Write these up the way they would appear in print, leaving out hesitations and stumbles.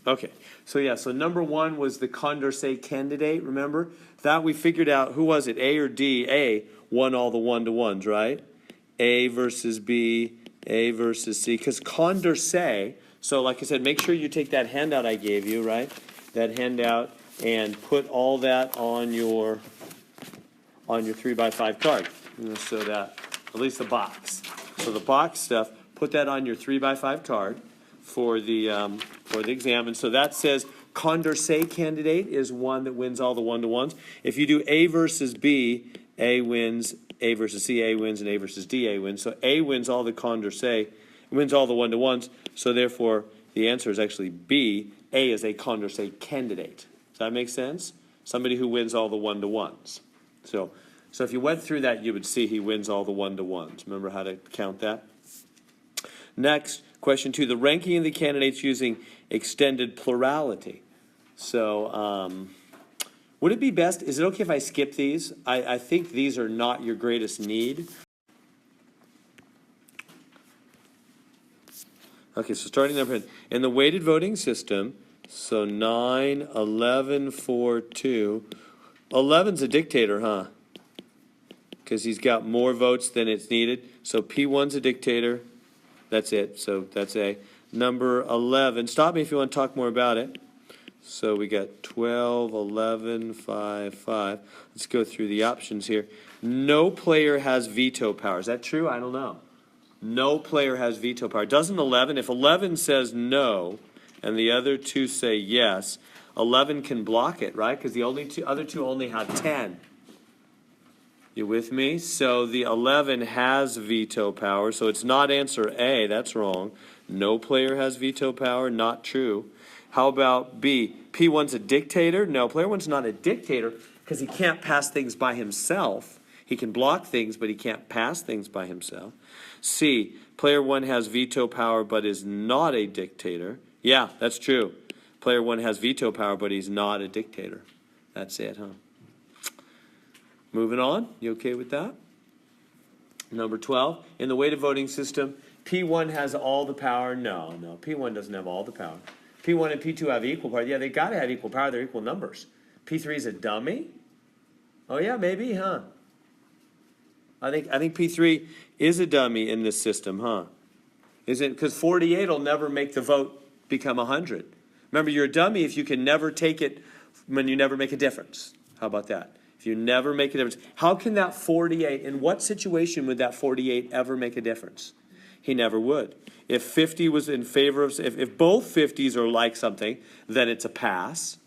Okay, so yeah, so number one was the Condor candidate, remember? That we figured out, who was it, A or D? A won all the one-to-ones, right? A versus B, A versus C, because Condor so like I said, make sure you take that handout I gave you, right? That handout, and put all that on your 3x5 card, so that, at least the box. So the box stuff, put that on your 3x5 card for the exam. And so that says Condor candidate is one that wins all the one-to-ones. If you do A versus B, A wins, A versus C, A wins, and A versus D, A wins. So A wins all the Condor wins all the one-to-ones. So therefore, the answer is actually B. A is a Condor candidate. Does that make sense? Somebody who wins all the one-to-ones. So if you went through that, you would see he wins all the one-to-ones. Remember how to count that? Next, question 2, the ranking of the candidates using extended plurality. So would it be best, is it okay if I skip these? I think these are not your greatest need. Okay, so starting number in the weighted voting system, so 9, 11, 4, 2. 11's a dictator, huh? Because he's got more votes than it's needed. So P1's a dictator. That's it. So that's A. Number 11. Stop me if you want to talk more about it. So we got 12, 11, 5, 5. Let's go through the options here. No player has veto power. Is that true? I don't know. No player has veto power. Doesn't 11? If 11 says no and the other two say yes, 11 can block it, right? Because the other two only have 10. You with me? So the 11 has veto power. So it's not answer A. That's wrong. No player has veto power. Not true. How about B? P1's a dictator? No, player 1's not a dictator because he can't pass things by himself. He can block things, but he can't pass things by himself. C, player 1 has veto power but is not a dictator. Yeah, that's true. Player 1 has veto power, but he's not a dictator. That's it, huh? Moving on. You okay with that? Number 12. In the weighted voting system, P1 has all the power. No, P1 doesn't have all the power. P1 and P2 have equal power. Yeah, they got to have equal power. They're equal numbers. P3 is a dummy? Oh, yeah, maybe, huh? I think P3 is a dummy in this system, huh? Is it? Because 48 will never make the vote become 100. Remember, you're a dummy if you can never take it when you never make a difference. How about that? If you never make a difference. How can that 48, in what situation would that 48 ever make a difference? He never would. If 50 was in favor of, if both 50s are like something, then it's a pass.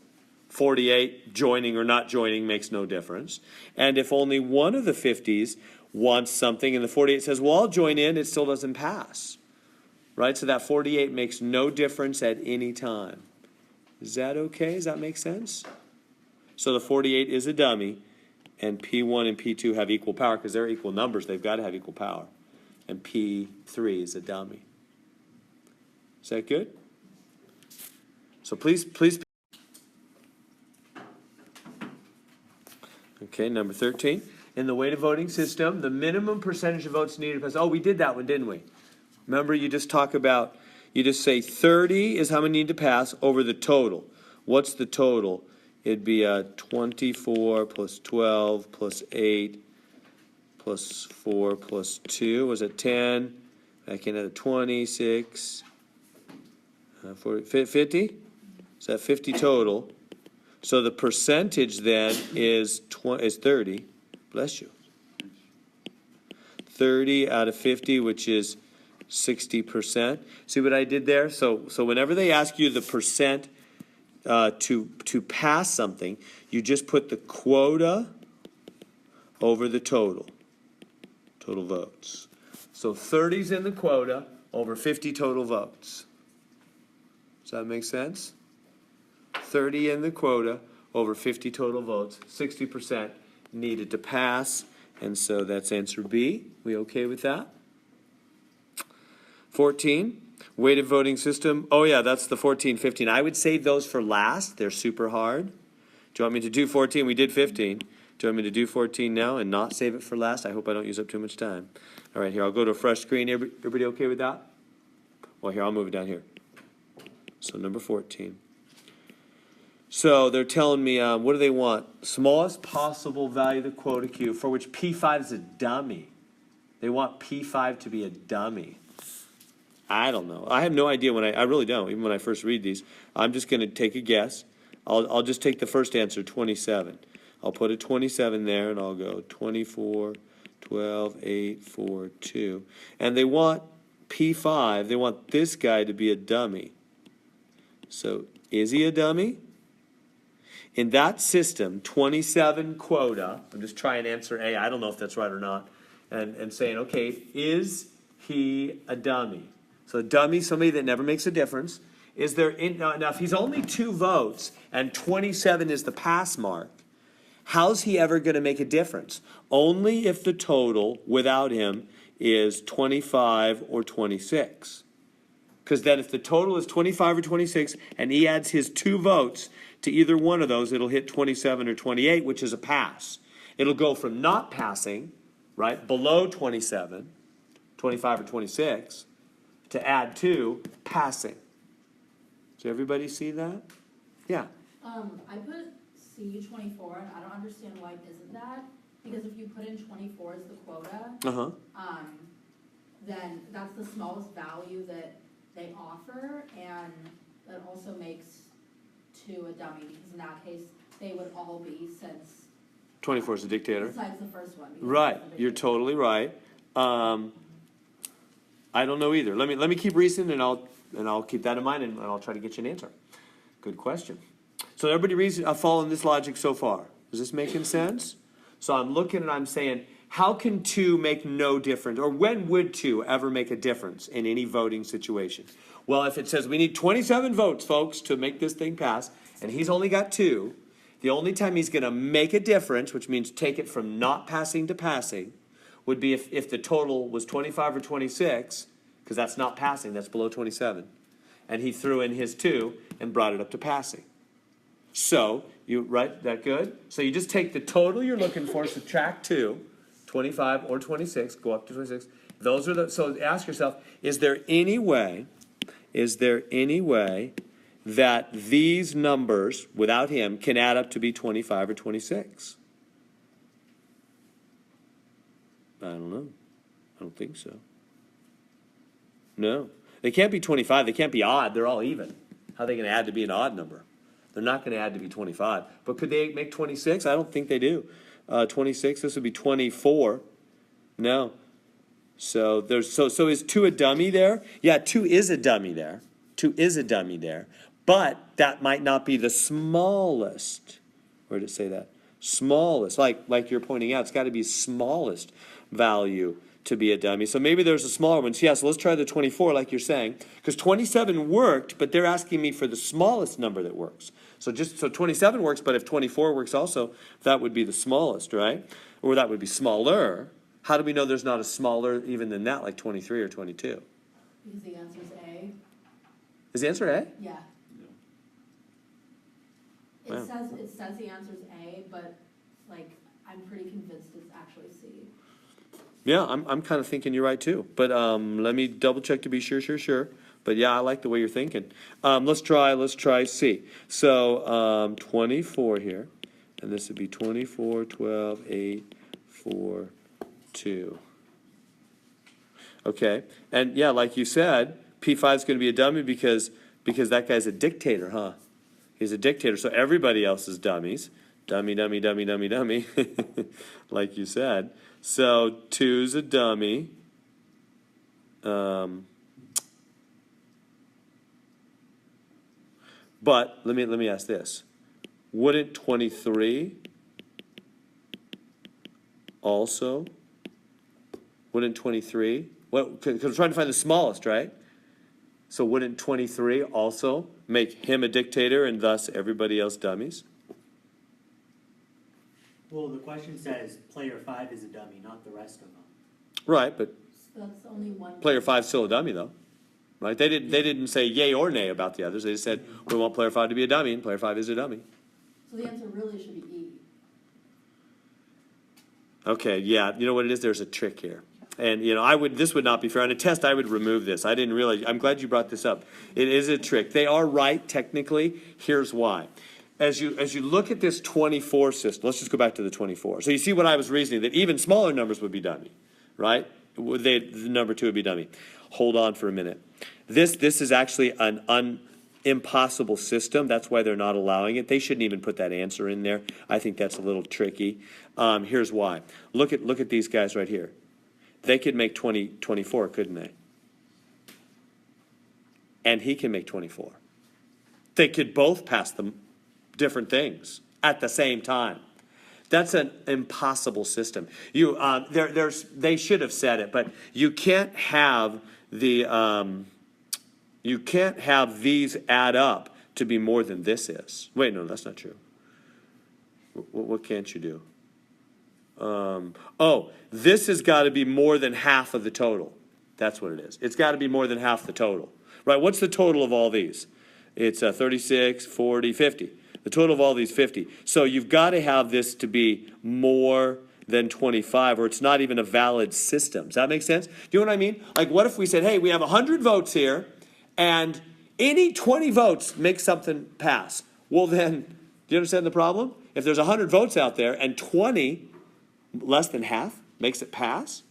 48 joining or not joining makes no difference. And if only one of the 50s wants something and the 48 says, well, I'll join in, it still doesn't pass. Right? So that 48 makes no difference at any time. Is that okay? Does that make sense? So the 48 is a dummy, and P1 and P2 have equal power because they're equal numbers. They've got to have equal power. And P3 is a dummy. Is that good? So please. Okay, number 13. In the weighted voting system, the minimum percentage of votes needed to pass. Oh, we did that one, didn't we? Remember, you just say 30 is how many need to pass over the total. What's the total? It'd be 24 plus 12 plus 8 plus 4 plus 2. Was it 10? Back in at 26. 50? Is that 50 total? So the percentage then is 30. Bless you. 30 out of 50, which is 60%. See what I did there? So whenever they ask you the percent to pass something, you just put the quota over the total votes. So 30's in the quota over 50 total votes. Does that make sense? 30 in the quota over 50 total votes. 60% needed to pass, and so that's answer B. We okay with that? 14, weighted voting system. Oh yeah, that's the 14, 15. I would save those for last. They're super hard. Do you want me to do 14? We did 15. Do you want me to do 14 now and not save it for last? I hope I don't use up too much time. All right, here, I'll go to a fresh screen. Everybody okay with that? Well, here, I'll move it down here. So number 14. So they're telling me, what do they want? Smallest possible value of the quota Q, for which P5 is a dummy. They want P5 to be a dummy. I don't know. I have no idea I really don't, even when I first read these. I'm just going to take a guess. I'll just take the first answer, 27. I'll put a 27 there, and I'll go 24, 12, 8, 4, 2. And they want P5, they want this guy to be a dummy. So is he a dummy? In that system, 27 quota, I'm just trying to answer A, I don't know if that's right or not, and saying, okay, is he a dummy? So a dummy, somebody that never makes a difference. Is there, now if he's only 2 votes and 27 is the pass mark, how's he ever going to make a difference? Only if the total without him is 25 or 26. Because then if the total is 25 or 26 and he adds his 2 votes to either one of those, it'll hit 27 or 28, which is a pass. It'll go from not passing, right, below 27, 25 or 26, to add 2, passing. Does everybody see that? Yeah. I put C24, and I don't understand why it isn't that, because if you put in 24 as the quota, then that's the smallest value that they offer, and that also makes 2 a dummy, because in that case, they would all be, since 24 is a dictator. besides the first one. Right, you're totally right. I don't know either. Let me keep reasoning, and I'll keep that in mind, and I'll try to get you an answer. Good question. So everybody following this logic so far? Is this making sense? So I'm looking and I'm saying, how can 2 make no difference, or when would 2 ever make a difference in any voting situation? Well, if it says we need 27 votes, folks, to make this thing pass, and he's only got 2, the only time he's going to make a difference, which means take it from not passing to passing, would be if the total was 25 or 26, because that's not passing, that's below 27, and he threw in his 2 and brought it up to passing. So, right, that good? So you just take the total you're looking for, subtract 2, 25 or 26, go up to 26. Those are so ask yourself, is there any way that these numbers, without him, can add up to be 25 or 26? I don't know. I don't think so. No. They can't be 25. They can't be odd. They're all even. How are they going to add to be an odd number? They're not going to add to be 25. But could they make 26? I don't think they do. 26, this would be 24. No. So is 2 a dummy there? Yeah, 2 is a dummy there. 2 is a dummy there. But that might not be the smallest. Where did it say that? Smallest. Like you're pointing out, it's got to be smallest value to be a dummy. So maybe there's a smaller one. So yeah, so let's try the 24 like you're saying. Because 27 worked, but they're asking me for the smallest number that works. So 27 works, but if 24 works also, that would be the smallest, right? Or that would be smaller. How do we know there's not a smaller even than that, like 23 or 22? Because the answer is A. Is the answer A? Yeah. Wow. It says the answer is A, but like I'm pretty convinced it's actually C. Yeah, I'm kind of thinking you're right too. But let me double check to be sure. But yeah, I like the way you're thinking. Let's try C. So 24 here, and this would be 24, 12, 8, 4, 2. Okay, and yeah, like you said, P5 is going to be a dummy because that guy's a dictator, huh? He's a dictator, so everybody else is dummies. Dummy, like you said. So 2's a dummy. But let me ask this: wouldn't 23 also? Wouldn't 23? Well, because we're trying to find the smallest, right? So wouldn't 23 also make him a dictator and thus everybody else dummies? Well, the question says player 5 is a dummy, not the rest of them. Right, but So that's only one. player 5's still a dummy though, right? They didn't say yay or nay about the others. They just said we want player 5 to be a dummy, and player 5 is a dummy. So the answer really should be E. Okay, yeah, you know what it is? There's a trick here. And, this would not be fair. On a test, I would remove this. I didn't realize. I'm glad you brought this up. It is a trick. They are right, technically. Here's why. as you look at this 24 system, let's just go back to the 24. So you see what I was reasoning, that even smaller numbers would be dummy, right? The number 2 would be dummy. Hold on for a minute. This is actually an impossible system. That's why they're not allowing it. They shouldn't even put that answer in there. I think that's a little tricky. Here's why. Look at these guys right here. They could make 24, couldn't they? And he can make 24. They could both pass them different things at the same time. That's an impossible system. They should have said it, but you can't have these add up to be more than this is. Wait, no, that's not true. What can't you do? This has got to be more than half of the total. That's what it is. It's got to be more than half the total. Right, what's the total of all these? It's 36, 40, 50. The total of all these 50. So you've got to have this to be more than 25, or it's not even a valid system. Does that make sense? Do you know what I mean? Like, what if we said, hey, we have 100 votes here, and any 20 votes make something pass? Well, then, do you understand the problem? If there's 100 votes out there, and 20, less than half, makes it pass,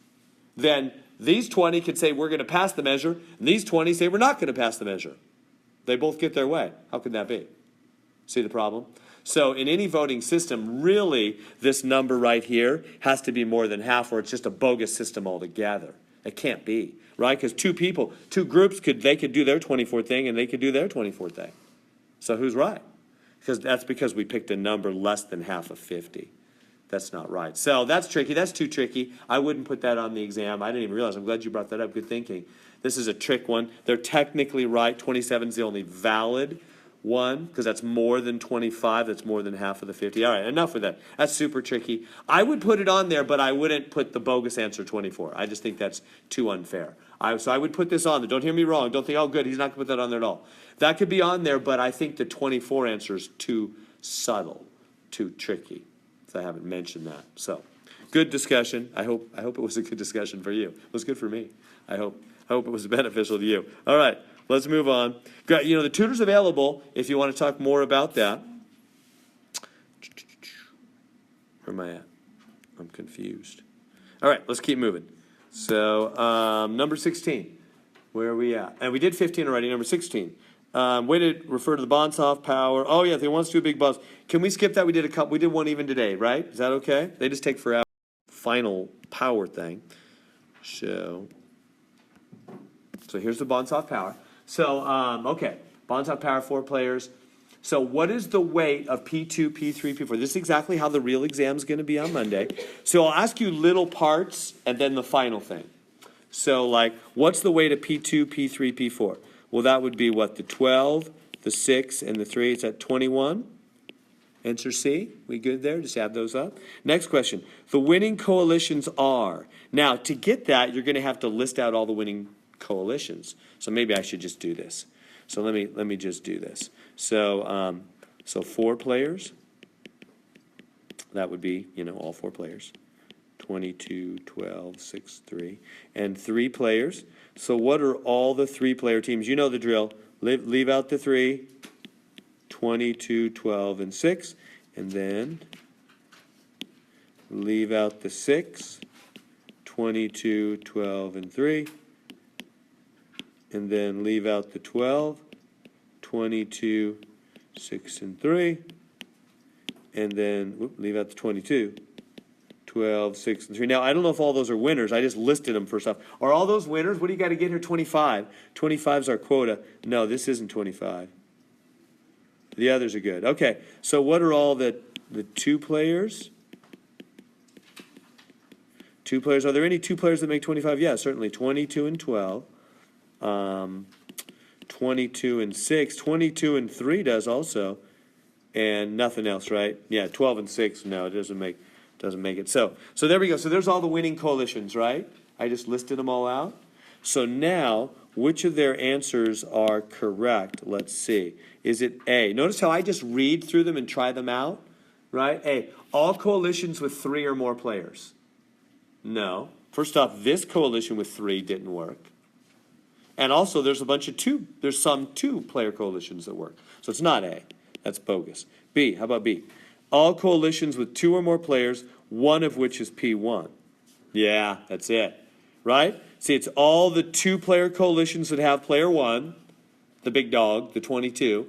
then these 20 could say we're going to pass the measure, and these 20 say we're not going to pass the measure. They both get their way. How can that be? See the problem? So in any voting system, really, this number right here has to be more than half, or it's just a bogus system altogether. It can't be, right? Because two groups could do their 24 thing, and they could do their 24 thing. So who's right? Because we picked a number less than half of 50. That's not right. So that's tricky. That's too tricky. I wouldn't put that on the exam. I didn't even realize. I'm glad you brought that up. Good thinking. This is a trick one. They're technically right. 27 is the only valid one, because that's more than 25. That's more than half of the 50. All right, enough with that. That's super tricky. I would put it on there, but I wouldn't put the bogus answer 24. I just think that's too unfair. So I would put this on there. Don't hear me wrong. Don't think, oh, good, he's not going to put that on there at all. That could be on there, but I think the 24 answer is too subtle, too tricky. So I haven't mentioned that. So good discussion. I hope it was a good discussion for you. It was good for me. I hope it was beneficial to you. All right, let's move on. You know, the tutor's available if you want to talk more about that. Where am I at? I'm confused. All right, let's keep moving. So number 16, where are we at? And we did 15 already, number 16. Way to refer to the Bonsoff power. Oh, yeah, they want us to do a big buzz. Can we skip that? We did one even today, right? Is that okay? They just take forever. Final power thing. So here's the Bonsoff power. So, okay, Bonsoff power, 4 players. So what is the weight of P2, P3, P4? This is exactly how the real exam is going to be on Monday. So I'll ask you little parts and then the final thing. So, like, what's the weight of P2, P3, P4? Well, that would be what? The 12, the 6, and the 3. It's at 21. Answer C. We good there? Just add those up. Next question. The winning coalitions are. Now, to get that, you're going to have to list out all the winning coalitions. So maybe I should just do this. So let me just do this. So 4 players. That would be, all 4 players. 22, 12, 6, 3. And 3 players. So what are all the 3-player teams? You know the drill. Leave out the 3. 22, 12, and 6. And then leave out the 6. 22, 12, and 3. And then leave out the 12. 22, 6, and 3. And then leave out the 22. 12, 6, and 3. Now, I don't know if all those are winners. I just listed them for stuff. Are all those winners? What do you got to get here? 25. 25 is our quota. No, this isn't 25. The others are good. Okay, so what are all the 2 players? 2 players. Are there any 2 players that make 25? Yeah, certainly. 22 and 12. 22 and 6. 22 and 3 does also. And nothing else, right? Yeah, 12 and 6. No, it doesn't make it. So there we go. So there's all the winning coalitions, right? I just listed them all out. So now, which of their answers are correct? Let's see. Is it A? Notice how I just read through them and try them out, right? A, all coalitions with 3 or more players. No. First off, this coalition with 3 didn't work. And also, there's a bunch of 2. There's some 2-player coalitions that work. So it's not A. That's bogus. B, how about B? All coalitions with 2 or more players, one of which is P1. Yeah, that's it. Right? See, it's all the 2-player coalitions that have player 1, the big dog, the 22,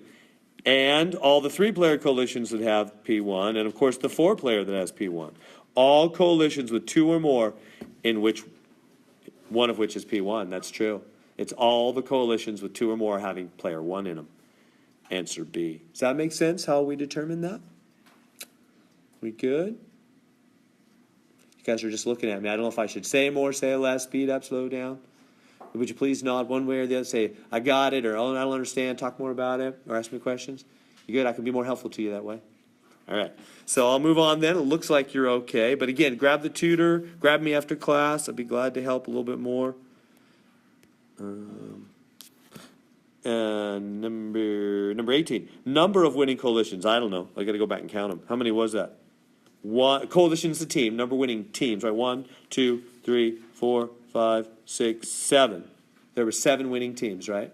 and all the 3-player coalitions that have P1, and of course the 4-player that has P1. All coalitions with 2 or more in which one of which is P1. That's true. It's all the coalitions with 2 or more having player 1 in them. Answer B. Does that make sense how we determine that? We good? You guys are just looking at me. I don't know if I should say more, say less, speed up, slow down. Would you please nod one way or the other, say, I got it, or oh, I don't understand, talk more about it, or ask me questions? You good? I can be more helpful to you that way. All right. So I'll move on then. It looks like you're okay. But again, grab the tutor, grab me after class. I'd be glad to help a little bit more. Number 18. Number of winning coalitions. I don't know. I got to go back and count them. How many was that? One coalition's the team. Number winning teams, right? 1, 2, 3, 4, 5, 6, 7. There were 7 winning teams, right?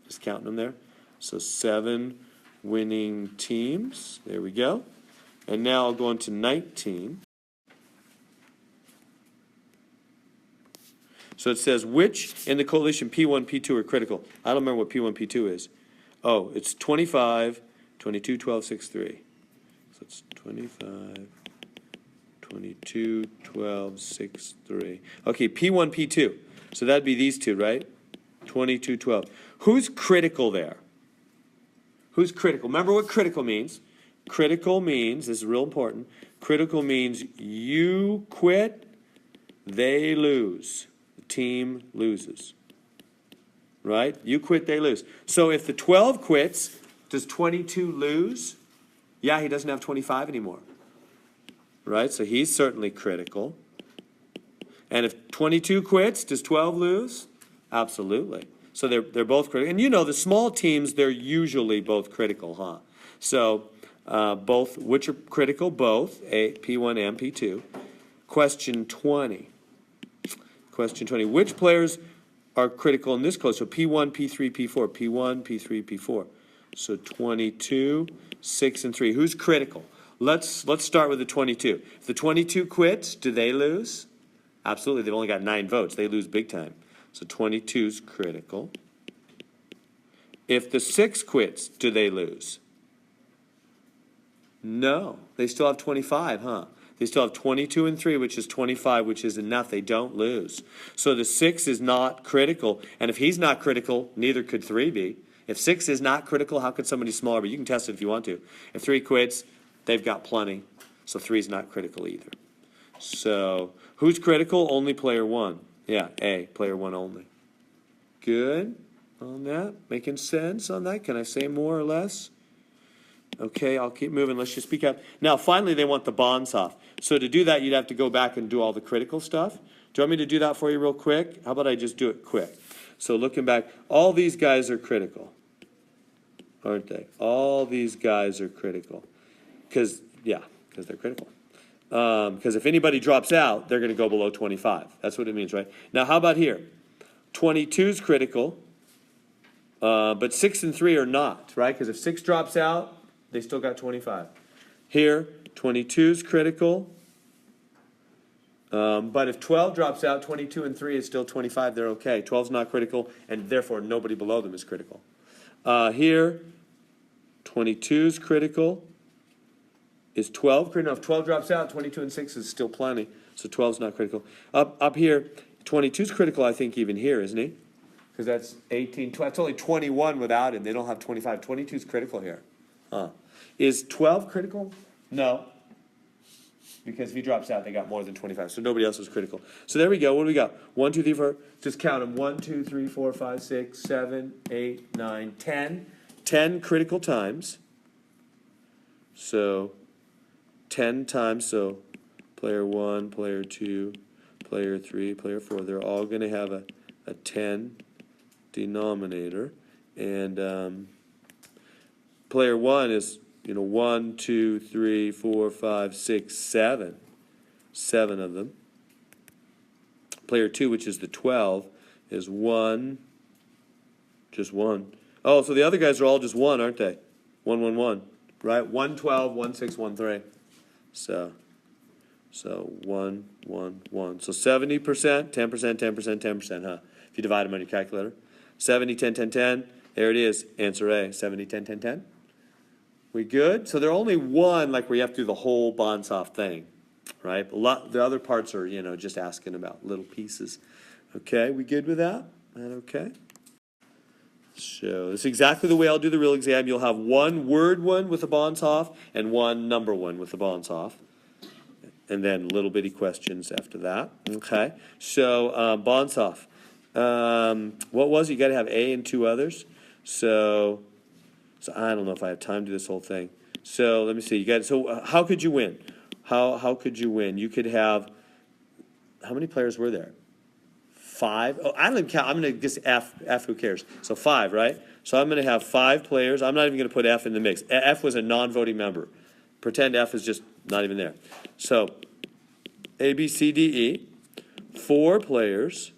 Just counting them there. So 7 winning teams. There we go. And now I'll go on to 19. So it says, which in the coalition P1, P2 are critical? I don't remember what P1, P2 is. Oh, it's 25, 22, 12, 6, 3. So it's 25, 22, 12, 6, 3. Okay, P1, P2. So that'd be these two, right? 22, 12. Who's critical there? Who's critical? Remember what critical means. Critical means, this is real important, critical means you quit, they lose. The team loses. Right? You quit, they lose. So if the 12 quits, does 22 lose? Yeah, he doesn't have 25 anymore. Right? So he's certainly critical. And if 22 quits, does 12 lose? Absolutely. So they're both critical. And you know, the small teams, they're usually both critical, huh? So both, which are critical? Both, P1 and P2. Question 20. Question 20. Which players are critical in this code? So P1, P3, P4. P1, P3, P4. So 22, 6, and 3. Who's critical? Let's start with the 22. If the 22 quits, do they lose? Absolutely. They've only got 9 votes. They lose big time. So 22's critical. If the 6 quits, do they lose? No. They still have 25, huh? They still have 22 and 3, which is 25, which is enough. They don't lose. So the 6 is not critical. And if he's not critical, neither could 3 be. If 6 is not critical, how could somebody smaller be? You can test it if you want to. If 3 quits, they've got plenty. So 3 is not critical either. So who's critical? Only player 1. Yeah, A, player 1 only. Good on that? Making sense on that? Can I say more or less? Okay, I'll keep moving. Let's just speak up. Now, finally, they want the bonds off. So to do that, you'd have to go back and do all the critical stuff. Do you want me to do that for you real quick? How about I just do it quick? So looking back, all these guys are critical, aren't they? All these guys are critical. Because they're critical. Because if anybody drops out, they're going to go below 25. That's what it means, right? Now, how about here? 22 is critical, but 6 and 3 are not, right? Because if 6 drops out, they still got 25. Here, 22 is critical, but if 12 drops out, 22 and 3 is still 25. They're okay. 12 is not critical, and therefore nobody below them is critical. Here, 22 is critical. Is 12 critical? No, if 12 drops out, 22 and 6 is still plenty. So 12 is not critical. Up here, 22 is critical, I think, even here, isn't he? Because that's 18. That's only 21 without him. They don't have 25. 22 is critical here. Huh. Is 12 critical? No. Because if he drops out, they got more than 25. So nobody else is critical. So there we go. What do we got? 1, 2, 3, 4. Just count them. 1, 2, 3, 4, 5, 6, 7, 8, 9, 10. 10 critical times. So 10 times, so player 1, player 2, player 3, player 4, they're all going to have a 10 denominator. And player 1 is, 1, 2, 3, 4, 5, 6, 7. 7 of them. Player 2, which is the 12, is 1, just 1. Oh, so the other guys are all just 1, aren't they? 1, 1, 1. right? 112, 16, 13. So 1, 1, 1. So 70%, 10%, 10%, 10%, huh? If you divide them on your calculator. 70, 10, 10, 10. There it is. Answer A. 70, 10, 10, 10. We good? So they're only one, like where you have to do the whole Bonsoft thing, right? The other parts are, just asking about little pieces. Okay, we good with that? That okay? So this is exactly the way I'll do the real exam. You'll have one word one with the Bonsoft and one number one with the Bonsoft. And then little bitty questions after that. Okay, so Bonsoft. What was it? You got to have A and two others. So I don't know if I have time to do this whole thing. So let me see. So how could you win? How could you win? You could have, how many players were there? 5. Oh, I don't even count. I'm going to guess F. Who cares? So 5, right? So I'm going to have 5 players. I'm not even going to put F in the mix. F was a non-voting member. Pretend F is just not even there. So A, B, C, D, E. 4 players.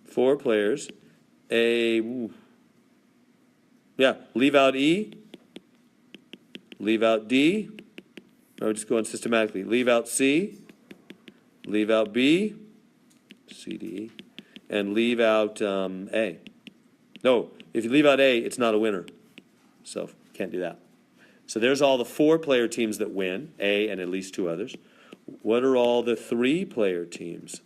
4 players. Leave out E. Leave out D. Or just going systematically. Leave out C. Leave out B. C, D, E. And leave out A. No, if you leave out A, it's not a winner. So can't do that. So there's all the 4-player teams that win, A and at least 2 others. What are all the 3-player teams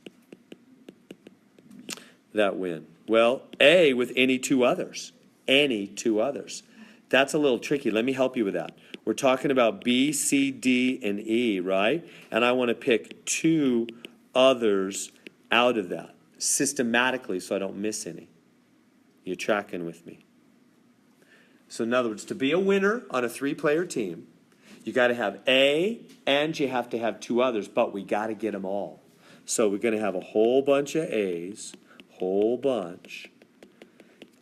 that win? Well, A with any 2 others. Any 2 others. That's a little tricky. Let me help you with that. We're talking about B, C, D, and E, right? And I want to pick 2 others out of that systematically so I don't miss any. You're tracking with me. So in other words, to be a winner on a 3-player team, you got to have A and you have to have 2 others, but we got to get them all. So we're going to have a whole bunch of A's, whole bunch,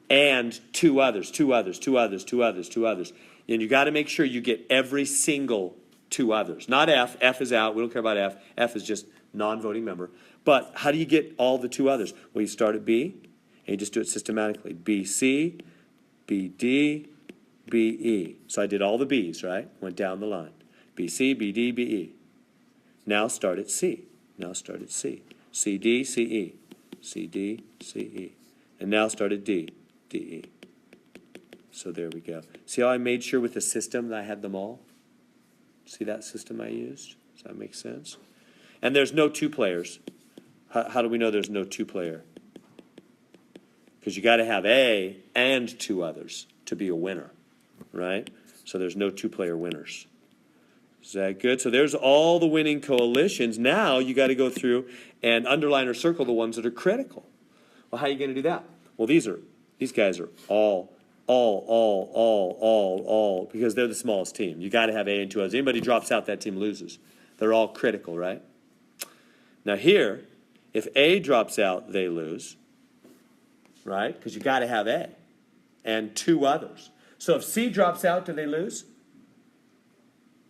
and 2 others, 2 others, 2 others, 2 others, 2 others. And you got to make sure you get every single 2 others. Not F. F is out. We don't care about F. F is just non-voting member. But how do you get all the 2 others? Well, you start at B, and you just do it systematically. B, C, B, D, B, E. So I did all the B's, right? Went down the line. B, C, B, D, B, E. Now start at C. Now start at C. C, D, C, E. C, D, C, E. And now start at D, D, E. So there we go. See how I made sure with the system that I had them all? See that system I used? Does that make sense? And there's no 2 players. How do we know there's no 2-player? Because you got to have A and 2 others to be a winner, right? So there's no 2-player winners. Is that good? So there's all the winning coalitions. Now you got to go through and underline or circle the ones that are critical. Well, how are you going to do that? Well, these guys are all, because they're the smallest team. You got to have A and 2 others. Anybody drops out, that team loses. They're all critical, right? Now here, if A drops out, they lose, right? Because you got to have A and 2 others. So if C drops out, do they lose?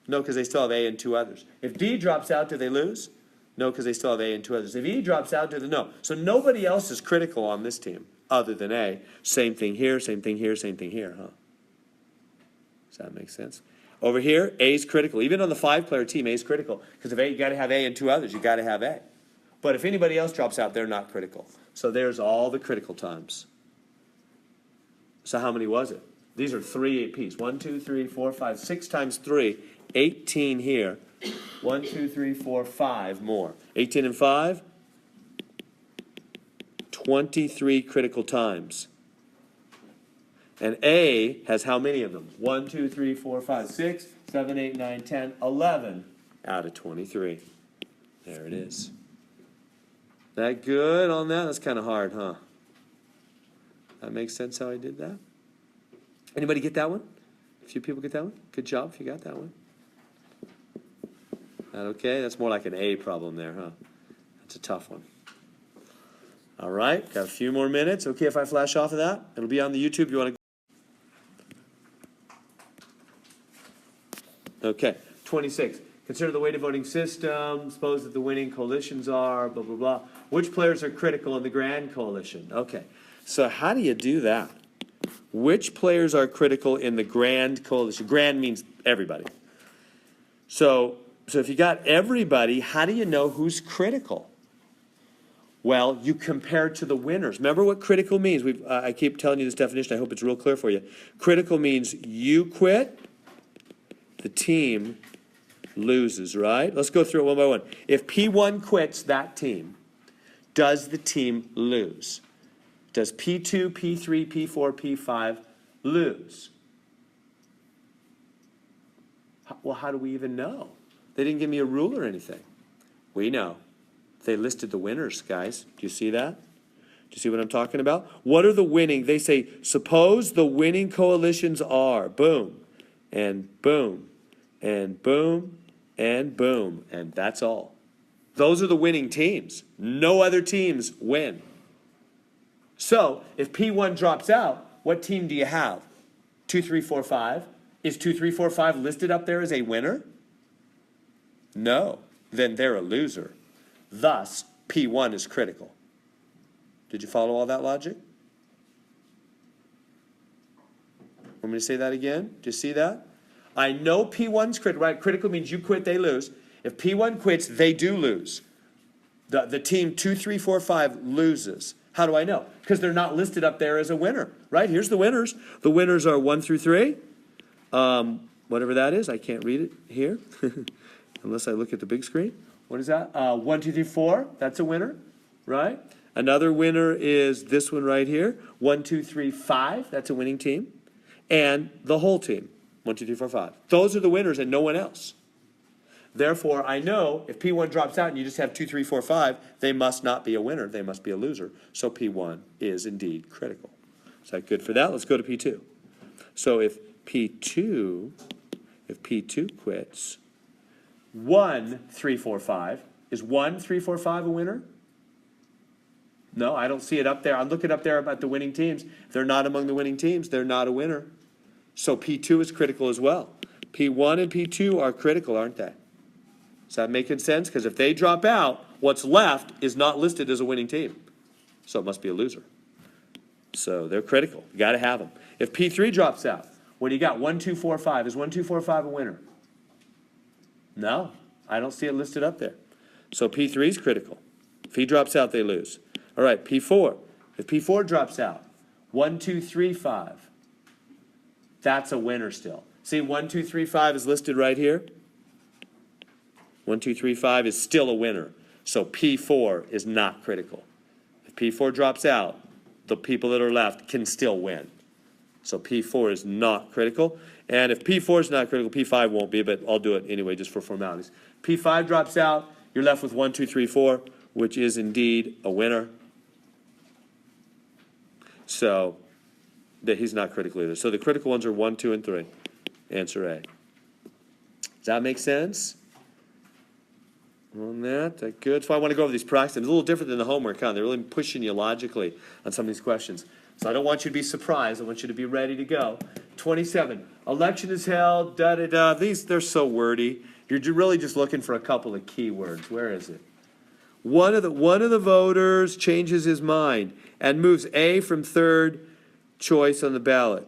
No, because they still have A and 2 others. If D drops out, do they lose? No, because they still have A and 2 others. If E drops out, do they? No. So nobody else is critical on this team other than A. Same thing here, same thing here, same thing here, huh? Does that make sense? Over here, A is critical. Even on the 5-player team, A is critical. Because if A, you got to have A and 2 others. You got to have A. But if anybody else drops out, they're not critical. So there's all the critical times. So how many was it? These are 3 apiece. 1, 2, 3, 4, 5, 6 times 3, 18 here. 1, 2, 3, 4, 5 more. 18 and 5, 23 critical times. And A has how many of them? 1, 2, 3, 4, 5, 6, 7, 8, 9, 10, 11 out of 23. There it is. That good on that? That's kind of hard, huh? That makes sense how I did that? Anybody get that one? A few people get that one? Good job if you got that one. That okay? That's more like an A problem there, huh? That's a tough one. All right, got a few more minutes. Okay, if I flash off of that, it'll be on the YouTube. You want to? Okay, 26. Consider the weighted voting system. Suppose that the winning coalitions are blah, blah, blah. Which players are critical in the grand coalition? Okay, so how do you do that? which players are critical in the grand coalition? Grand means everybody. So if you got everybody, how do you know who's critical? Well, you compare to the winners. Remember what critical means. I keep telling you this definition. I hope it's real clear for you. Critical means you quit, the team loses, right? Let's go through it one by one. If P1 quits that team, does the team lose? Does P2, P3, P4, P5 lose? Well, how do we even know? They didn't give me a rule or anything. We know. They listed the winners, guys. Do you see that? Do you see what I'm talking about? What are the winning? They say, suppose the winning coalitions are boom, and boom, and boom, and boom, and that's all. Those are the winning teams. No other teams win. So, if P1 drops out, what team do you have? 2, 3, 4, 5. Is 2, 3, 4, 5 listed up there as a winner? No. Then they're a loser. Thus, P1 is critical. Did you follow all that logic? Want me to say that again? Do you see that? I know P1's critical, right? Critical means you quit, they lose. If P1 quits, they do lose. The team 2, 3, 4, 5 loses. How do I know? Because they're not listed up there as a winner, right? Here's the winners. The winners are 1 through 3. Whatever that is, I can't read it here unless I look at the big screen. What is that? 1, 2, 3, 4. That's a winner, right? Another winner is this one right here. 1, 2, 3, 5. That's a winning team. And the whole team. 1, 2, 3, 4, 5. Those are the winners and no one else. Therefore, I know if P1 drops out and you just have 2, 3, 4, 5, they must not be a winner. They must be a loser. So P1 is indeed critical. Is that good for that? Let's go to P2. So if P2 quits, 1, 3, 4, 5. Is 1, 3, 4, 5 a winner? No, I don't see it up there. I'm looking up there about the winning teams. If they're not among the winning teams, they're not a winner. So P2 is critical as well. P1 and P2 are critical, aren't they? Is that making sense? Because if they drop out, what's left is not listed as a winning team. So it must be a loser. So they're critical. You got to have them. If P3 drops out, what do you got? 1, 2, 4, 5. Is 1, 2, 4, 5 a winner? No, I don't see it listed up there. So P3 is critical. If he drops out, they lose. All right, P4. If P4 drops out, 1, 2, 3, 5. That's a winner still. See, 1, 2, 3, 5 is listed right here. 1, 2, 3, 5 is still a winner. So P4 is not critical. If P4 drops out, the people that are left can still win. So P4 is not critical. And if P4 is not critical, P5 won't be, but I'll do it anyway just for formalities. P5 drops out, you're left with 1, 2, 3, 4, which is indeed a winner. So he's not critical either. So the critical ones are 1, 2, and 3. Answer A. Does that make sense? On that good? That's why I want to go over these practices. It's a little different than the homework, huh? They're really pushing you logically on some of these questions. So I don't want you to be surprised. I want you to be ready to go. 27. Election is held, da-da-da. These, they're so wordy. You're really just looking for a couple of keywords. Where is it? One of the voters changes his mind and moves A from third choice on the ballot.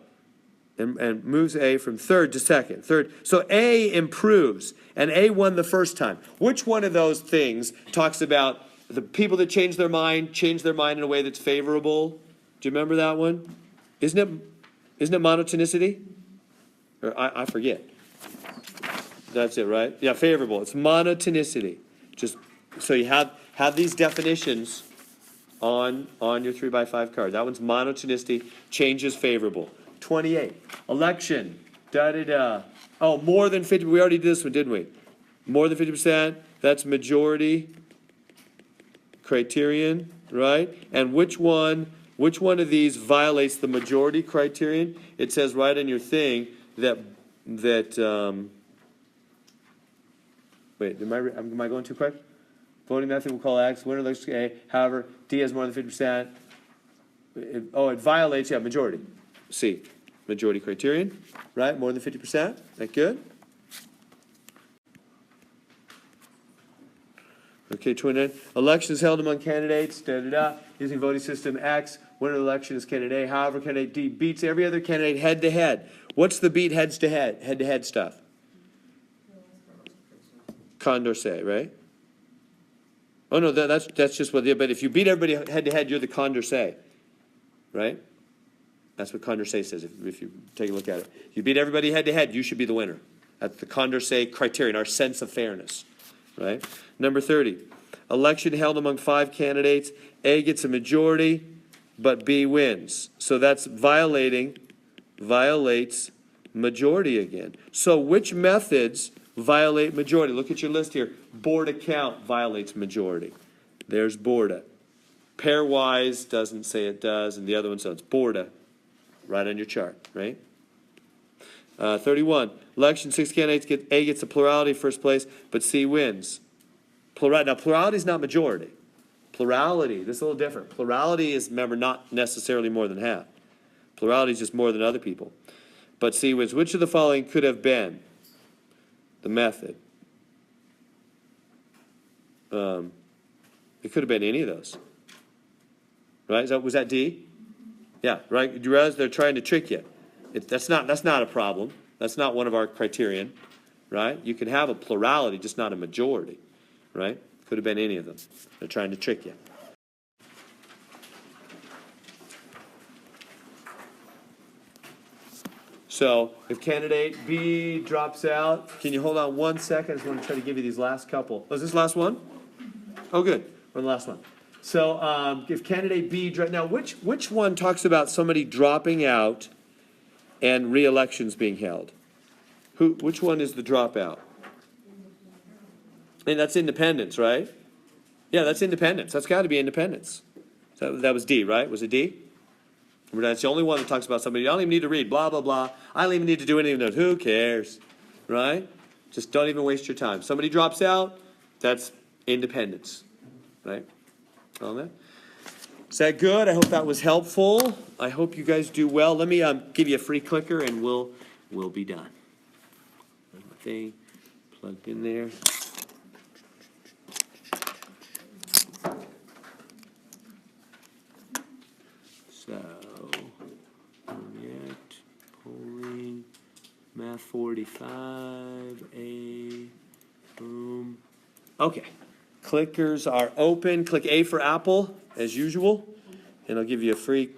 And moves A from third to second. Third. So A improves, and A won the first time. Which one of those things talks about the people that change their mind in a way that's favorable? Do you remember that one? Isn't it monotonicity? Or I forget. That's it, right? Yeah, favorable. It's monotonicity. Just so you have these definitions on your 3x5 card. That one's monotonicity. Change is favorable. 28. Election. Da-da-da. Oh, more than 50. We already did this one, didn't we? More than 50%. That's majority criterion, right? And which one of these violates the majority criterion? It says right in your thing that wait, am I going too quick? Voting method will call X. Winner looks A. However, D has more than 50%. It violates, majority. C. Majority criterion, right? More than 50%. That good? Okay, 29. Election is held among candidates, using voting system X. winner of the election is candidate A. However, candidate D beats every other candidate head to head. What's the beat head to head stuff? Condor say, right? Oh no, that's just what. But if you beat everybody head to head, you're the Condor say, right? That's what Condor say says. If you take a look at it, if you beat everybody head to head, you should be the winner. That's the Condor say criterion, our sense of fairness, right? Number 30, election held among 5 candidates. A gets a majority, but B wins. So that's violates majority again. So which methods violate majority? Look at your list here. Board account violates majority. There's Borda. Pairwise doesn't say it does, and the other one says Borda. Right on your chart, right? 31. Election 6 candidates get A gets a plurality first place, but C wins. Now plurality is not majority. Plurality, this is a little different. Plurality is, remember, not necessarily more than half. Plurality is just more than other people. But C wins. Which of the following could have been the method? It could have been any of those. Right? Was that D? Yeah, right. You realize they're trying to trick you. That's not a problem. That's not one of our criterion, right? You can have a plurality, just not a majority, right? Could have been any of them. They're trying to trick you. So if candidate B drops out, can you hold on 1 second? I just want to try to give you these last couple. Oh, is this last one? Oh, good. We're the last one. So if candidate B, now which one talks about somebody dropping out and re-elections being held? Which one is the dropout? And that's independence, right? Yeah, that's independence. That's got to be independence. That was D, right? Was it D? That's the only one that talks about somebody. I don't even need to read, blah, blah, blah. I don't even need to do anything of those. Who cares? Right? Just don't even waste your time. Somebody drops out, that's independence. Right? All that? Is that good? I hope that was helpful. I hope you guys do well. Let me give you a free clicker and we'll be done. Thing plugged in there. So, polling, math 45, A, boom. Okay. Clickers are open. Click A for Apple, as usual, and I'll give you a free